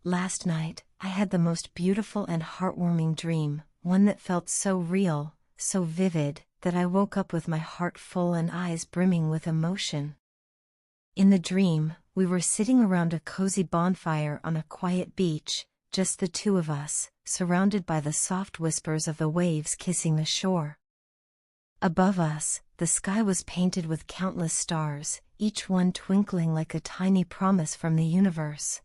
Last night, I had the most beautiful and heartwarming dream, one that felt so real, so vivid, that I woke up with my heart full and eyes brimming with emotion. In the dream, we were sitting around a cozy bonfire on a quiet beach, just the two of us, surrounded by the soft whispers of the waves kissing the shore. Above us, the sky was painted with countless stars, each one twinkling like a tiny promise from the universe.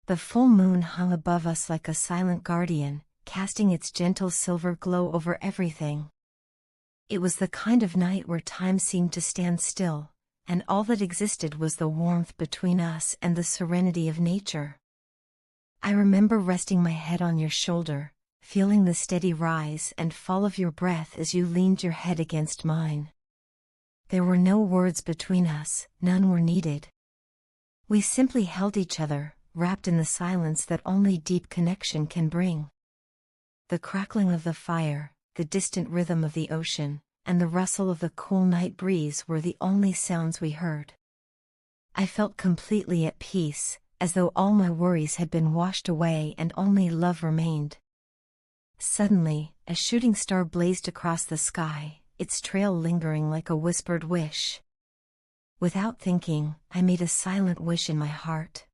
The full moon hung above us like a silent guardian, casting its gentle silver glow over everything. It was the kind of night where time seemed to stand still, and all that existed was the warmth between us and the serenity of nature. I remember resting my head on your shoulder, feeling the steady rise and fall of your breath as you leaned your head against mine. There were no words between us, none were needed. We simply held each other, wrapped in the silence that only deep connection can bring. The crackling of the fire, the distant rhythm of the ocean, and the rustle of the cool night breeze were the only sounds we heard. I felt completely at peace, as though all my worries had been washed away and only love remained. Suddenly, a shooting star blazed across the sky, its trail lingering like a whispered wish. Without thinking, I made a silent wish in my heart.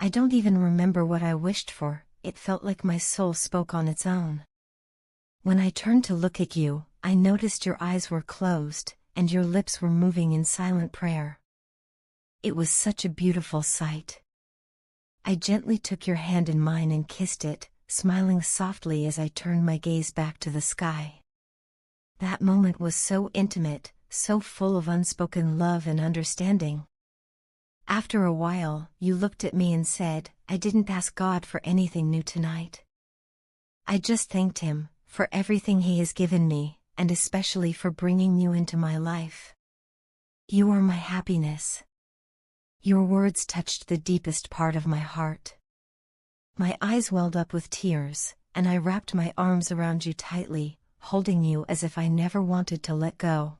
I don't even remember what I wished for, it felt like my soul spoke on its own. When I turned to look at you, I noticed your eyes were closed, and your lips were moving in silent prayer. It was such a beautiful sight. I gently took your hand in mine and kissed it, smiling softly as I turned my gaze back to the sky. That moment was so intimate, so full of unspoken love and understanding. After a while, you looked at me and said, "I didn't ask God for anything new tonight. I just thanked Him for everything He has given me, and especially for bringing you into my life. You are my happiness." Your words touched the deepest part of my heart. My eyes welled up with tears, and I wrapped my arms around you tightly, holding you as if I never wanted to let go.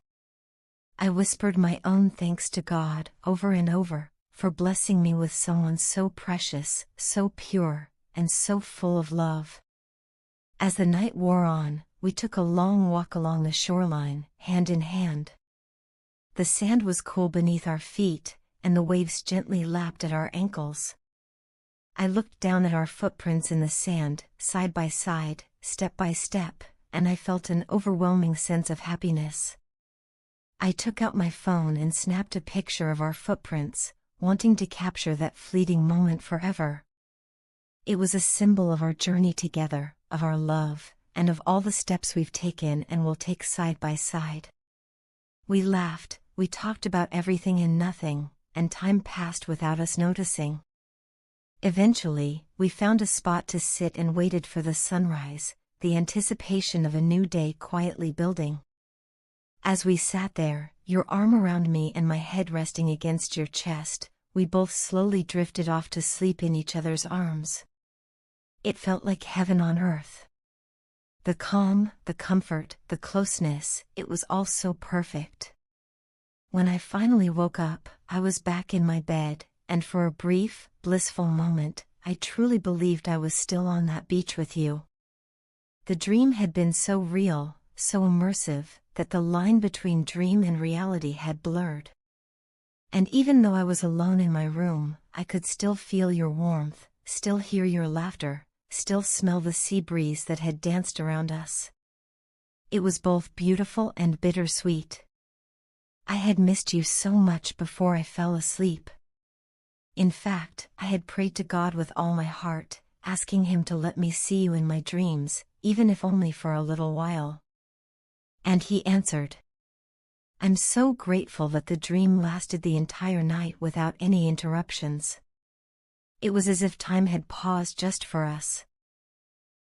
I whispered my own thanks to God, over and over, for blessing me with someone so precious, so pure, and so full of love. As the night wore on, we took a long walk along the shoreline, hand in hand. The sand was cool beneath our feet, and the waves gently lapped at our ankles. I looked down at our footprints in the sand, side by side, step by step, and I felt an overwhelming sense of happiness. I took out my phone and snapped a picture of our footprints, wanting to capture that fleeting moment forever. It was a symbol of our journey together, of our love, and of all the steps we've taken and will take side by side. We laughed, we talked about everything and nothing, and time passed without us noticing. Eventually, we found a spot to sit and waited for the sunrise, the anticipation of a new day quietly building. As we sat there, your arm around me and my head resting against your chest, we both slowly drifted off to sleep in each other's arms. It felt like heaven on earth. The calm, the comfort, the closeness, it was all so perfect. When I finally woke up, I was back in my bed, and for a brief, blissful moment, I truly believed I was still on that beach with you. The dream had been so real, so immersive, that the line between dream and reality had blurred. And even though I was alone in my room, I could still feel your warmth, still hear your laughter, still smell the sea breeze that had danced around us. It was both beautiful and bittersweet. I had missed you so much before I fell asleep. In fact, I had prayed to God with all my heart, asking Him to let me see you in my dreams, even if only for a little while. And He answered. I'm so grateful that the dream lasted the entire night without any interruptions. It was as if time had paused just for us.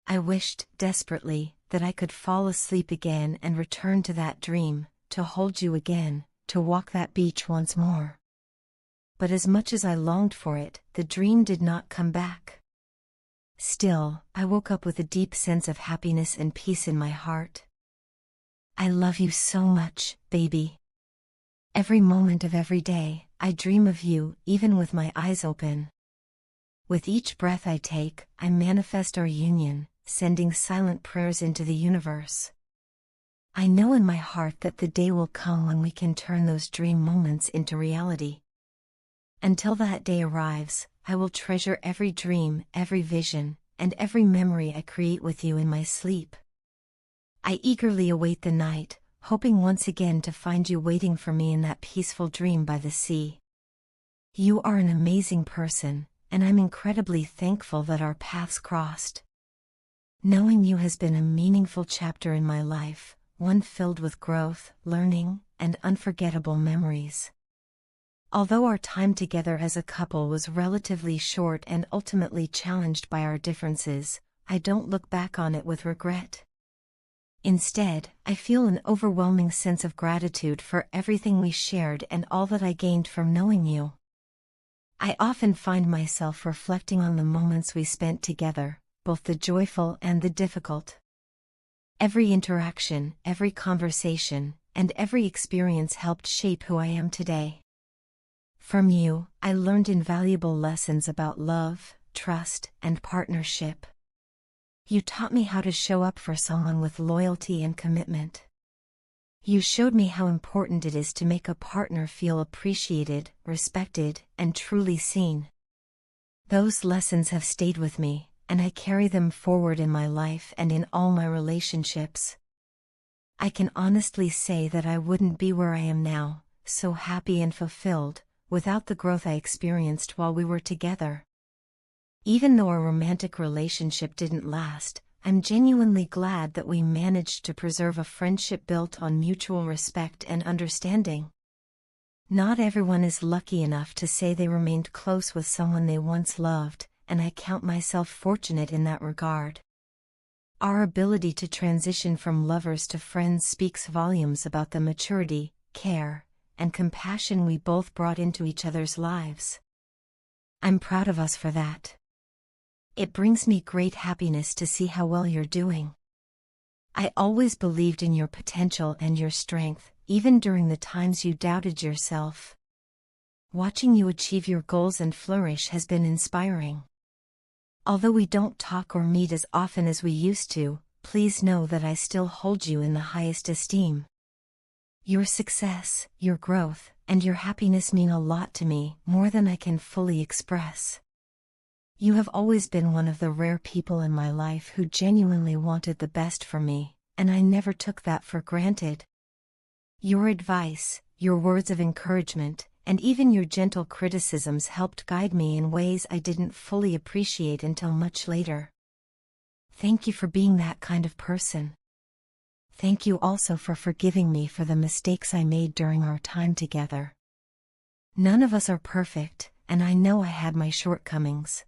I wished, desperately, that I could fall asleep again and return to that dream, to hold you again, to walk that beach once more. But as much as I longed for it, the dream did not come back. Still, I woke up with a deep sense of happiness and peace in my heart. I love you so much, baby. Every moment of every day, I dream of you, even with my eyes open. With each breath I take, I manifest our union, sending silent prayers into the universe. I know in my heart that the day will come when we can turn those dream moments into reality. Until that day arrives, I will treasure every dream, every vision, and every memory I create with you in my sleep. I eagerly await the night, hoping once again to find you waiting for me in that peaceful dream by the sea. You are an amazing person, and I'm incredibly thankful that our paths crossed. Knowing you has been a meaningful chapter in my life, one filled with growth, learning, and unforgettable memories. Although our time together as a couple was relatively short and ultimately challenged by our differences, I don't look back on it with regret. Instead, I feel an overwhelming sense of gratitude for everything we shared and all that I gained from knowing you. I often find myself reflecting on the moments we spent together, both the joyful and the difficult. Every interaction, every conversation, and every experience helped shape who I am today. From you, I learned invaluable lessons about love, trust, and partnership. You taught me how to show up for someone with loyalty and commitment. You showed me how important it is to make a partner feel appreciated, respected, and truly seen. Those lessons have stayed with me, and I carry them forward in my life and in all my relationships. I can honestly say that I wouldn't be where I am now, so happy and fulfilled, without the growth I experienced while we were together. Even though our romantic relationship didn't last, I'm genuinely glad that we managed to preserve a friendship built on mutual respect and understanding. Not everyone is lucky enough to say they remained close with someone they once loved, and I count myself fortunate in that regard. Our ability to transition from lovers to friends speaks volumes about the maturity, care, and compassion we both brought into each other's lives. I'm proud of us for that. It brings me great happiness to see how well you're doing. I always believed in your potential and your strength, even during the times you doubted yourself. Watching you achieve your goals and flourish has been inspiring. Although we don't talk or meet as often as we used to, please know that I still hold you in the highest esteem. Your success, your growth, and your happiness mean a lot to me, more than I can fully express. You have always been one of the rare people in my life who genuinely wanted the best for me, and I never took that for granted. Your advice, your words of encouragement, and even your gentle criticisms helped guide me in ways I didn't fully appreciate until much later. Thank you for being that kind of person. Thank you also for forgiving me for the mistakes I made during our time together. None of us are perfect, and I know I had my shortcomings.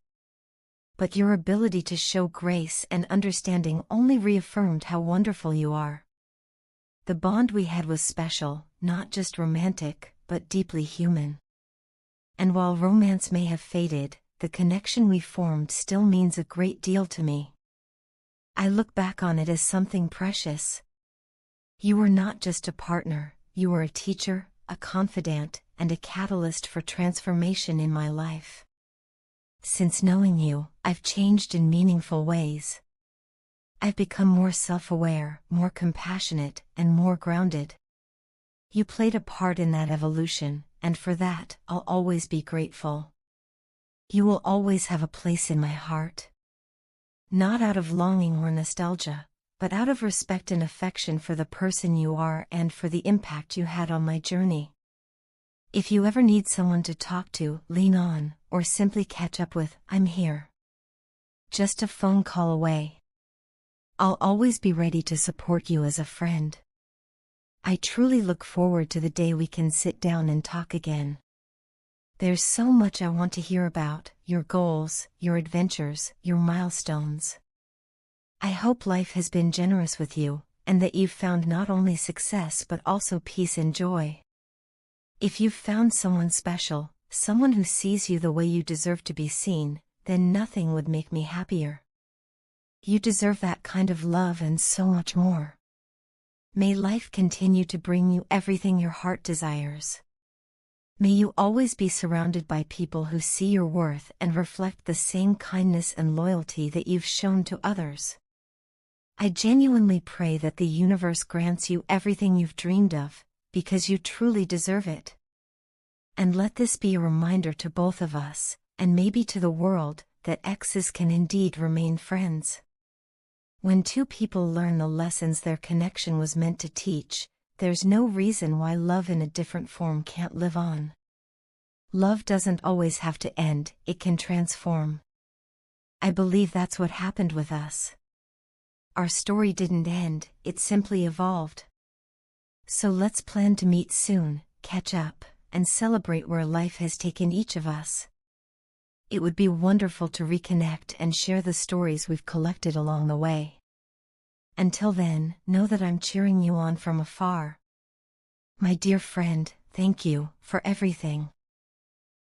But your ability to show grace and understanding only reaffirmed how wonderful you are. The bond we had was special, not just romantic, but deeply human. And while romance may have faded, the connection we formed still means a great deal to me. I look back on it as something precious. You were not just a partner, you were a teacher, a confidant, and a catalyst for transformation in my life. Since knowing you, I've changed in meaningful ways. I've become more self-aware, more compassionate, and more grounded. You played a part in that evolution, and for that, I'll always be grateful. You will always have a place in my heart. Not out of longing or nostalgia, but out of respect and affection for the person you are and for the impact you had on my journey. If you ever need someone to talk to, lean on, or simply catch up with, I'm here. Just a phone call away. I'll always be ready to support you as a friend. I truly look forward to the day we can sit down and talk again. There's so much I want to hear about, your goals, your adventures, your milestones. I hope life has been generous with you, and that you've found not only success but also peace and joy. If you've found someone special, someone who sees you the way you deserve to be seen, then nothing would make me happier. You deserve that kind of love and so much more. May life continue to bring you everything your heart desires. May you always be surrounded by people who see your worth and reflect the same kindness and loyalty that you've shown to others. I genuinely pray that the universe grants you everything you've dreamed of, because you truly deserve it. And let this be a reminder to both of us, and maybe to the world, that exes can indeed remain friends. When two people learn the lessons their connection was meant to teach, there's no reason why love in a different form can't live on. Love doesn't always have to end, it can transform. I believe that's what happened with us. Our story didn't end, it simply evolved. So let's plan to meet soon, catch up, and celebrate where life has taken each of us. It would be wonderful to reconnect and share the stories we've collected along the way. Until then, know that I'm cheering you on from afar. My dear friend, thank you for everything.